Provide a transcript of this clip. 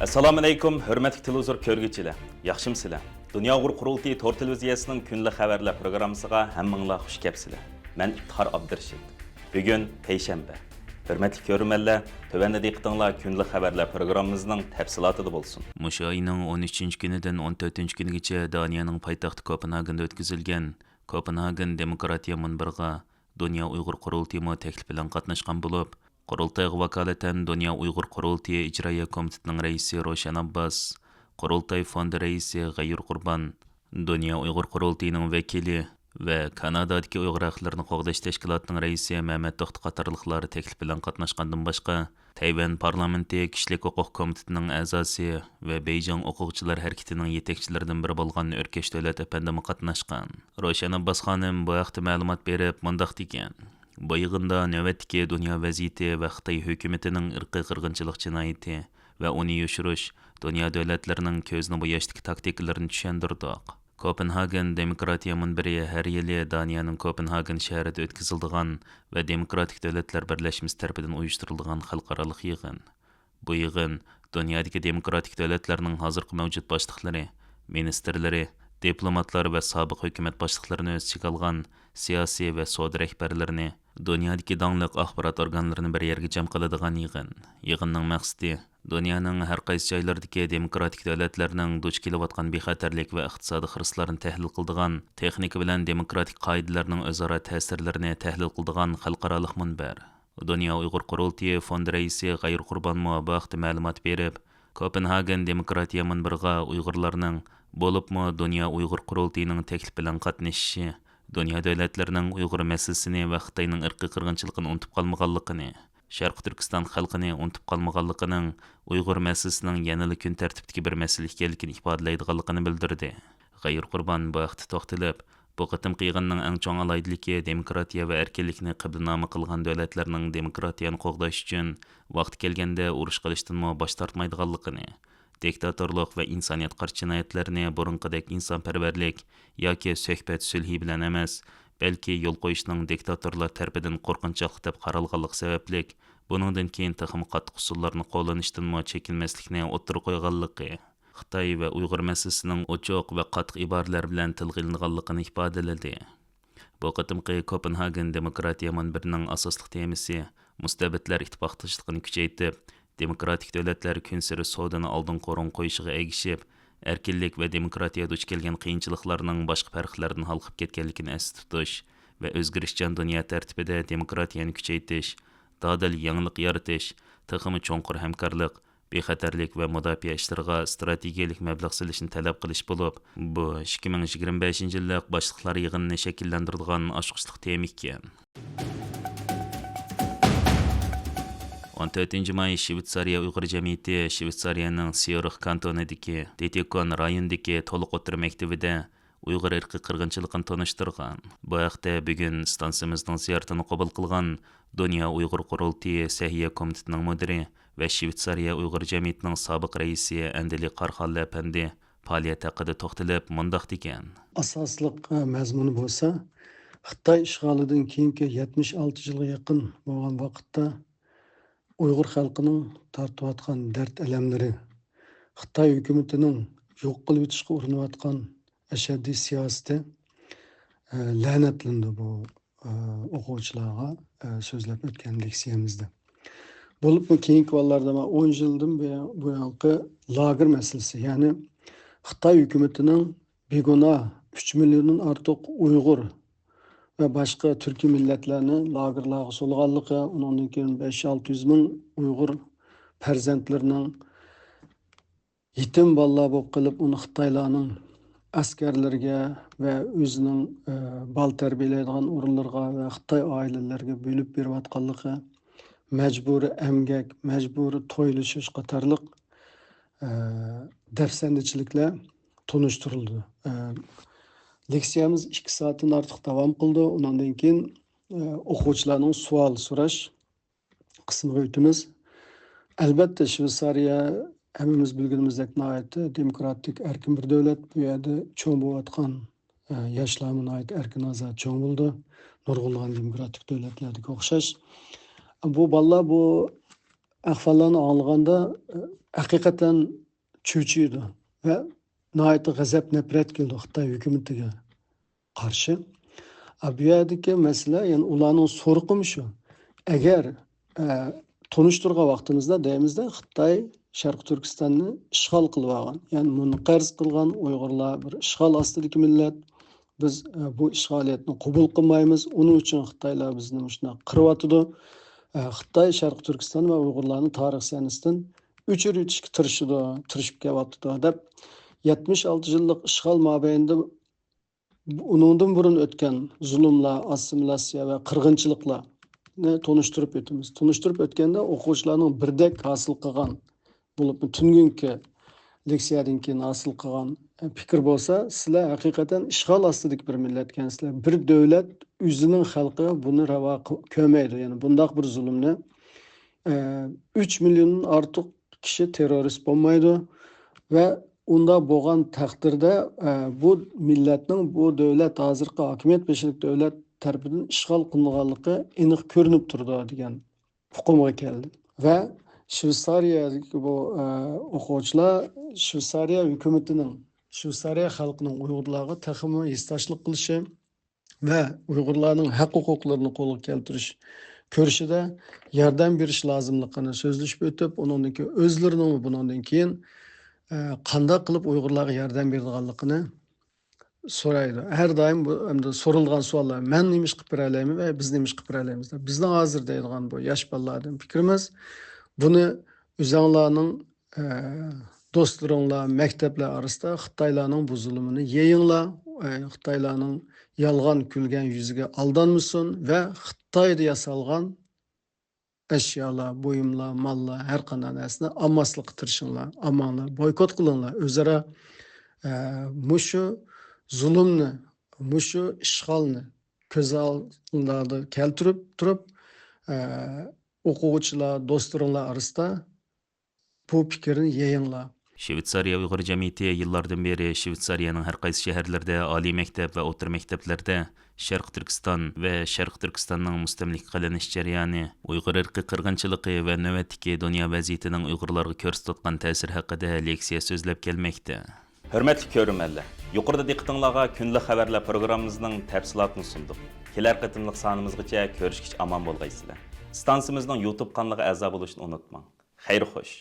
Assalomu alaykum, hurmatli televizor ko'rguvchilar. Yaxshimsizlar? Dunyo uyg'ur qurultiyi to'r televiziyasining kunlik xabarlar programmasiga hammanglar xush kelibsizlar. Men İftihar Abdurashid. Bugun payshanba. Hurmatli ko'rmanlar, tövəndə diqqətinizlər kunlik xabarlar programmamızın təfsilatında bolsun. Mushu ayning 13-kunidan 14-kunigacha Daniyaning poytaxti Kopenhagenda o'tkazilgan Kopenhagen demokratiya munbiriga Dunyo Uyg'ur qurultiyi taklif bilan qatnashgan bo'lib, qurultayga vakolatan Dunyo Uyg'ur qurultiyi ijroiya komitetining raisi Roshan Abbas, qurultay fondi raisi G'ayur Qurban, Dunyo Uyg'ur qurultiyining vakili va Kanadadagi Uyg'ur haqlarini qo'g'dash tashkilotining raisi Mehmet To'xti qatorliqlari taklif bilan qatnashgandan boshqa Tayvan parlamenti kishilik huquq komitetining a'zosi va Beijing o'quvchilar harakatining yetakchilaridan biri bo'lgan O'rkash Davlat apandi qatnashgan. Roshan Abbas xonim bu haqda ma'lumot berib, mundaq degan: Bu yig'inda navbatdagi dunyo vaziyati va Xitoy hukumatining irqiy qirg'inchilik jinoyati va uni yoshirish dunyo davlatlarining ko'zni bo'yashdagi taktikalarini tushuntirdik. Kopenhagen demokratiya munbiri har yili Daniyaning Kopenhagen shahrida o'tkaziladigan va demokratik davlatlar birlashmasi tomonidan uyushtirilgan xalqaro yig'in. Bu yig'in dunyodagi demokratik davlatlarning hozirgi mavjud boshliqlari, ministrlari, diplomatlar va sobiq hukumat boshliqlarini o'z ichiga olgan siyosiy va savdo rahbarlarini, dunyodagi dongliq axborot organlarini bir yerga jam qiladigan yig'in. Yig'inning maqsadi dunyoning har qaysi joylaridagi demokratik davlatlarning duch kelayotgan bexatarlik va iqtisodiy xirislarni tahlil qiladigan, texnika bilan demokratik qoidalarning o'zaro ta'sirlarini tahlil qiladigan xalqaro munbar. Dunyo Uyg'ur qurultiyi fondi raisi G'ayur Qurban bu haqda ma'lumot berib, Kopenhagen demokratiya munbiriga Uyg'urlarning bo'libmi Dunyo Uyg'ur qurultiyining taklif bilan qatnashishi, dunyo davlatlarining Uyg'ur masalasini va Xitoyning irqiy qirg'inchiligini unutib qolmaganligini, Sharq Turkiston xalqini unutib qolmaganligining Uyg'ur masalasining yanada kun tartibdagi bir masala ekanligini ifodalaydiganligini bildirdi. G'ayur Qurban bu haqda to'xtalib, bu qitimqi yig'inning eng chong alayidligi demokratiya va erkinlikni qiblanoma qilgan davlatlarning demokratiyani qo'g'dash uchun vaqt kelganda urush qilishdan bosh tortmaydiganligini, diktatorlik va insoniyat qarshi jinoyatlarni burunqidek insonparvarlik yoki suhbat sulhi bilan emas, balki yo'l qo'yishning diktatorlar tarafidan qo'rqinchli deb qaralganligi sababli buningdan keyin taxmi qattiq usullarni qo'llanishdan chekinmaslikni o'ttirib qo'yganligi, Xitoy va Uyg'ur masalasining ochiq va qattiq iboralar bilan tilga ilinganligini ifodaladi. Bu qitimqi Kopenhagen demokratiya munbirining asosli temasi mustabidlar ittifoqdoshligini kuchaytirib, demokratik davlatlar kunsiri savdoni oldin qo'rin qo'yishiga egishib, erkinlik va demokratiya duch kelgan qiyinchiliklarning boshqa farqlardan halqib ketganligini esda tutish va o'zgarishchan dunyo tartibida demokratiyani kuchaytirish, dadil yangilik yaratish, taxmi cho'nqur hamkorlik, bexatarlik va mudofaa ishlariga strategiyalik mablag' solishni talab qilish bo'lib, bu 2025-yillik boshliqlar yig'inini shakllantiradigan oshqishliq tema ekan. 14 may Shvetsariya Uyg'ur jamiyati Shvetsariyaning Syurix kantonidagi Detekon rayonidagi to'liq o'tir maktabida Uyg'ur irqiy qirg'inchiligini tanishtirgan. Bu haqda bugun stansimizning ziyoratini qabul qilgan Dunyo Uyg'ur qurultiyi Sahiya komitetining mudiri va Shvetsariya Uyg'ur jamiyatining sobiq raisi Andili Qarxonli apandi faoliyat haqida to'xtalib, mundaq degan: Asosliq mazmuni bo'lsa, Xitoy ishg'olidan keyingi 76 yilga yaqin bo'lgan vaqtda Uyg'ur xalqining tortayotgan dard alamlari, Xitoy hukumatining yo'q qilib o'tishga urinayotgan ashaddiy siyosati la'natlandi bu o'quvchilarga so'zlab o'tgan leksiyamizda. Bo'lib keyingi vallarda 10 yildan buyongi lager masalasi, ya'ni Xitoy hukumatining begunoh 3 milliondan ortiq Uyg'ur ve başka Türk milletlerini lagerlarga solganligi, undan keyin 5-600 ming Uyg'ur farzandlarining yetim bolalar bo'lib qolib, uni Xitoylarning askarlarga va o'zining bal tarbiyalaydigan o'rinlarga va Xitoy oilalariga bo'lib berayotganligi, majburiy emgak, majburiy to'ylashish qatorliq dafsandichiliklar tunishtirildi. Leksiyamiz 2 soatdan ortiq davom qildi. Undan keyin o'quvchilarning savol so'rash qismiga o'tamiz. Albatta Shvetsariya hammamiz bilganimizdek demokratik erkin bir davlat. Bu yerda cho'ng bo'layotgan yoshlar erkin ozod cho'ng bo'ldi. Nurg'unlagan demokratik davlatlarga o'xshash. Bu bolalar bu ahvollarni anglaganda hakikaten çöçüydü ve nihayet gazap nefret geldi Xitay hükümetiga karşı. Bu yerdeki mesele yani ularning so'riqimi shu. Agar tonuşturgan vaqtimizda deymizde Xitay Sharq Turkistonni ishg'ol qilib olgan. Ya'ni buni qarz qilgan Uyg'urlar bir ishg'ol ostidagi millat. Biz bu ishg'oliyatni qabul qilmaymiz. Uning uchun Xitoylar bizni shunday qiryotdi. Xitoy Sharq Turkiston va Uyg'urlarni tarix sanasidan o'chirib o'tishga tirishib kelyapti deb 76 yillik ishg'ol mobaynida uningdan burun o'tgan zulmlar, assimilyatsiya va qirg'inchiliklarni tonuşturib o'tamiz. Tonuşturib o'tganda o'quvchilarning birdek hosil qilgan bo'lib tungungi leksiyadan keyin hosil qilgan fikr bo'lsa, sizlar haqiqatan ishg'ol ostidagi bir millat ekansizlar. Bir davlat o'zining xalqi buni ravo ko'rmaydi. Ya'ni bundoq bir zulmni 3 milliondan ortiq kishi terrorist bo'lmaydi va unda bo'lgan taqdirda bu millatning bu davlat hozirgi hokimiyat beshilik davlat tarafidan ishg'ol qilinganligi aniq ko'rinib turdi degan hukmga keldi. Va Shveysariyadagi bu o'quvchilar Shveysariya hukumatining, Shveysariya xalqining Uyg'urlarga taxmin istoshlik qilishi va Uyg'urlarning haq-huquqlarini qo'lga keltirish ko'rishida yordam berish lozimligini so'zlashib o'tib, uningki o'zlarining bundan keyin qanday qilib Uyg'urlarga yordam berganligini so'raydi. Har doim bu so'rilgan savollar, men nima ish qilib beralayman va biz nima ish qilib beralaymiz deb. Bizning hozir deydigan bu yosh bolalarning fikrimiz, buni o'zinglarning do'stlaringlar, maktablar orasida Xitoylarning bu zulmini yeyinglar, Xitoylarning yolg'on kulgan yuziga aldanmasin va Xitoyda yasalgan eşyalar, buyumlar, mallar, her qanday narsani olmaslikqa tirishinglar, olmanglar, boykot qilinglar. O'zaro mushu zulmni, mushu ishg'olni ko'z oldinglarda keltirib turib, o'quvchilar, do'stlaringlar orasida bu fikrni yeyinglar. Shveysariya Uyg'ur jamiyati yillardan beri Shveysariyaning har qaysi shaharlarida oliy maktab va o'rta maktablarda Sharq Turkiston va Sharq Turkistonning mustamlik qilinish jarayoni, Uyg'ur irqi qirg'inchiligi va navbatdagi dunyo vaziyatining Uyg'urlarga ko'rsatgan ta'sir haqida leksiya so'zlab kelmoqda. Hörmətli görürmənlər, yuqorida diqqətinizə günlük xəbərlər proqramımızın təfsilatını sunduq. Kelər qıtımlıq sanımızgacha ko'rishgacha aman bo'lgaysizlar. Stansiyamizning YouTube kanaliga a'zo bo'lishni unutmang. Xayr xo'sh.